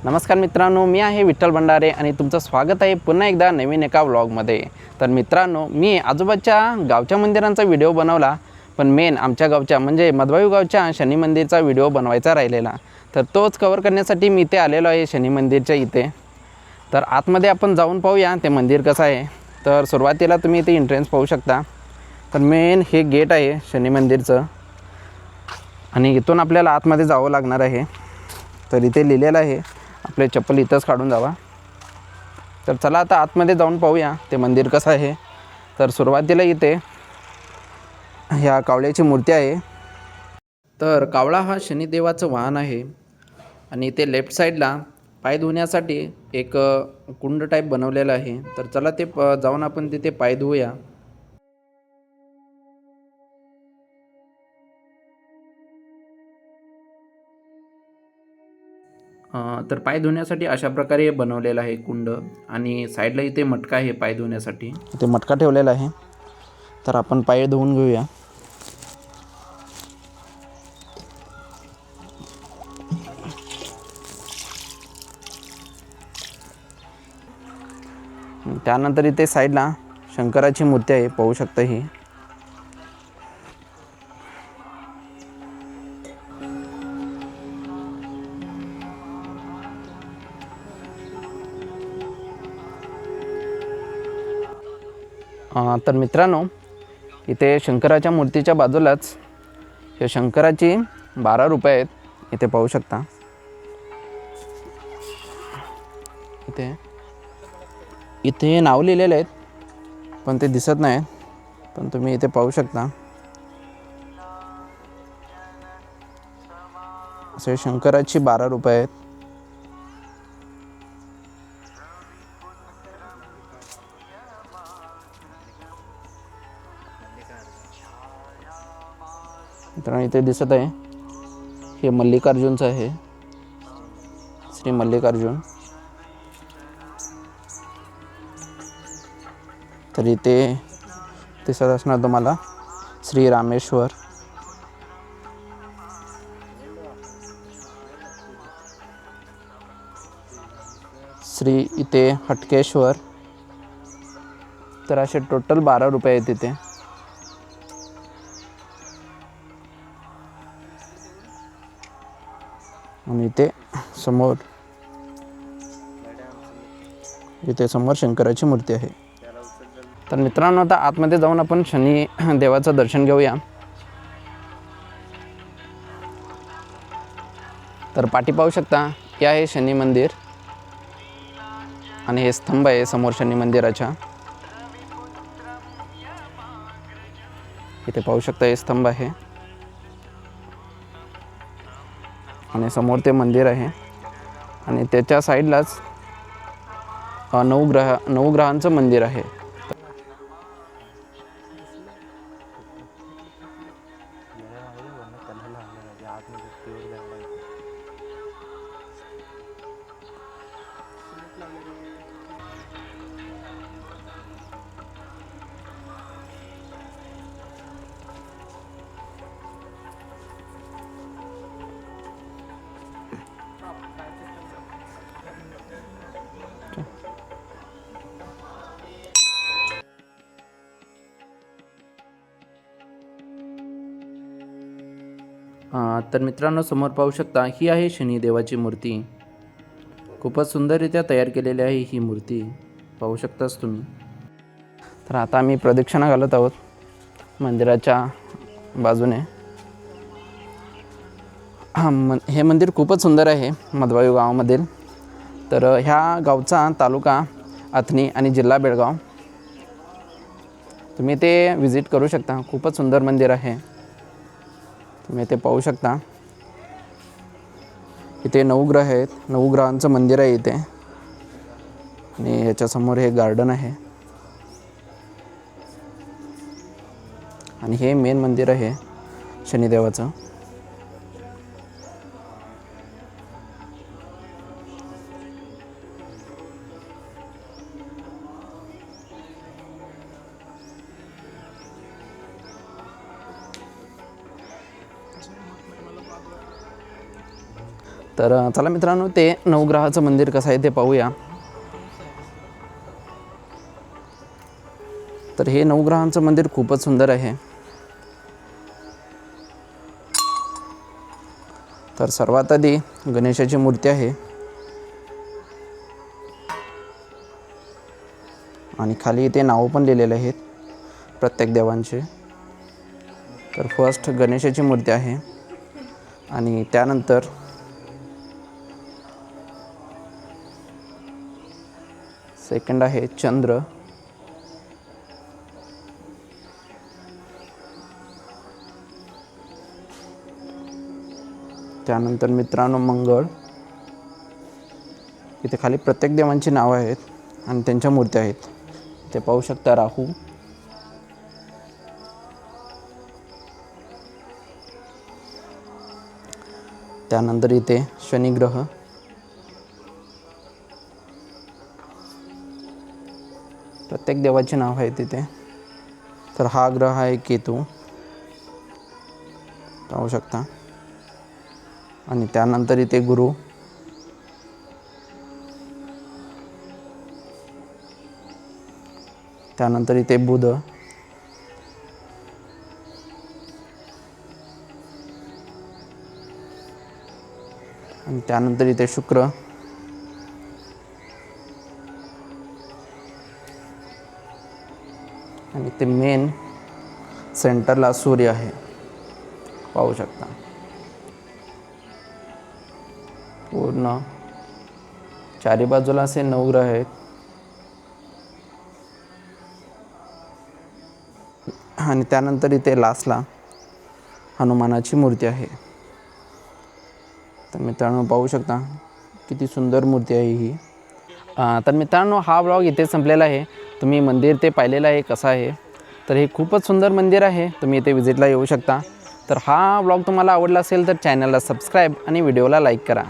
नमस्कार मित्रांनो, मी आहे विठ्ठल भंडारे आणि तुमचं स्वागत आहे पुन्हा एकदा नवीन एका व्लॉगमध्ये। तर मित्रांनो, मी आजूबाजूच्या गावच्या मंदिरांचा व्हिडिओ बनवला, पण मेन आमच्या गावच्या म्हणजे मधवायू गावच्या शनी मंदिरचा व्हिडिओ बनवायचा राहिलेला। तर तोच कव्हर करण्यासाठी मी इथे आलेलो आहे शनी मंदिरच्या इथे। तर आतमध्ये आपण जाऊन पाहूया ते मंदिर कसं आहे। तर सुरुवातीला तुम्ही इथे एंट्रन्स पाहू शकता। तर मेन हे गेट आहे शनी मंदिरचं आणि इथून आपल्याला आतमध्ये जावं लागणार आहे। तर इथे लिहिलेलं आहे आपले चप्पल इथंच काढून जावा। तर चला आता आतमध्ये जाऊन पाहूया ते मंदिर कसं आहे। तर सुरुवातीला इथे ह्या कावळ्याची मूर्ती आहे। तर कावळा हा शनिदेवाचं वाहन आहे आणि इथे लेफ्ट साईडला पाय धुण्यासाठी एक कुंड टाईप बनवलेलं आहे। तर चला ते जाऊन आपण तिथे पाय धुवूया। तर पाय धुण्यासाठी अशा प्रकारे बनवलेलं आहे कुंड आणि साईडला इथे मटका आहे पाय धुण्यासाठी, इथे मटका ठेवलेला आहे। तर आपण पाय धुवून घेऊया। त्यानंतर इथे साईडला शंकराची मूर्ती आहे, पाहू शकता ही। तर मित्रांनो, इथे शंकराच्या मूर्तीच्या बाजूलाच हे शंकराची 12 रुपये आहेत, इथे पाहू शकता। इथे नाव लिहिलेले आहेत पण ते दिसत नाही, पण तुम्ही इथे पाहू शकता। असे शंकराची 12 रुपये आहेत। मित्रांनो, इथे दिसत आहे हे मल्लिकार्जुनचं आहे, श्री मल्लिकार्जुन। तर इथे दिसत असणार तुम्हाला श्री रामेश्वर, श्री इथे हटकेश्वर। तर असे टोटल 12 रुपये आहेत इथे। आणि इथे समोर शंकराची मूर्ती आहे। तर मित्रांनो, आता आतमध्ये जाऊन आपण शनी देवाचं दर्शन घेऊया। तर पाठी पाहू शकता हे आहे शनी मंदिर आणि हे स्तंभ आहे समोर शनी मंदिराच्या। इथे पाहू शकता हे स्तंभ आहे आणि समोर ते मंदिर आहे आणि त्याच्या साईडलाच नवग्रहांचं मंदिर आहे। तर मित्रांनो, समोर पाहू शकता ही आहे शनिदेवाची मूर्ती। खूपच सुंदररित्या तयार केलेली आहे ही मूर्ती, पाहू शकताच तुम्ही। तर आता आम्ही प्रदक्षिणा घालत आहोत मंदिराच्या बाजूने। हे मंदिर खूपच सुंदर आहे मधवायू गावामधील। तर ह्या गावचा तालुका अथणी आणि जिल्हा बेळगाव। तुम्ही ते विजिट करू शकता, खूपच सुंदर मंदिर आहे। तुम्ही ते पाहू शकता। इथे नवग्रह आहेत, नवग्रहांचं मंदिर आहे इथे आणि याच्यासमोर हे गार्डन आहे आणि हे मेन मंदिर आहे शनिदेवाचं। तर चला मित्रांनो, ते नवग्रहाचं मंदिर कसं आहे ते पाहूया. तर हे नवग्रहांचं मंदिर खूपच सुंदर आहे. तर सर्वात आधी गणेशाची मूर्ती आहे आणि खाली इथे नावं पण लिहिलेले आहेत प्रत्येक देवांचे. तर फर्स्ट गणेशाची मूर्ती आहे आणि त्यानंतर सेकंड आहे चंद्र, त्यानंतर मित्रांनो मंगळ. इथे खाली प्रत्येक देवांची नावं आहेत आणि त्यांच्या मूर्त्या आहेत. ते पाहू शकता राहू, त्यानंतर इथे शनिग्रह, प्रत्येक देवाचे नाव आहे तिथे. तर हा ग्रह आहे केतू, पाहू शकता. आणि त्यानंतर इथे गुरु, त्यानंतर इथे बुध, आणि त्यानंतर इथे शुक्र, आणि ते मेन सेंटरला सूर्य आहे, पाहू शकता. पूर्ण चारी बाजूला असे नवग्रह आहेत आणि त्यानंतर इथे लास्टला हनुमानाची मूर्ती आहे. तर मित्रांनो पाहू शकता किती सुंदर मूर्ती आहे ही. तर मित्रांनो हा ब्लॉग इथे संपलेला आहे. तुम्ही मंदिर ते पाहिलेलं आहे कसं आहे. तर हे खूपच सुंदर मंदिर आहे, तुम्ही इथे विजिटला येऊ शकता. तर हा ब्लॉग तुम्हाला आवडला असेल तर चॅनलला सबस्क्राईब आणि व्हिडिओला लाईक करा.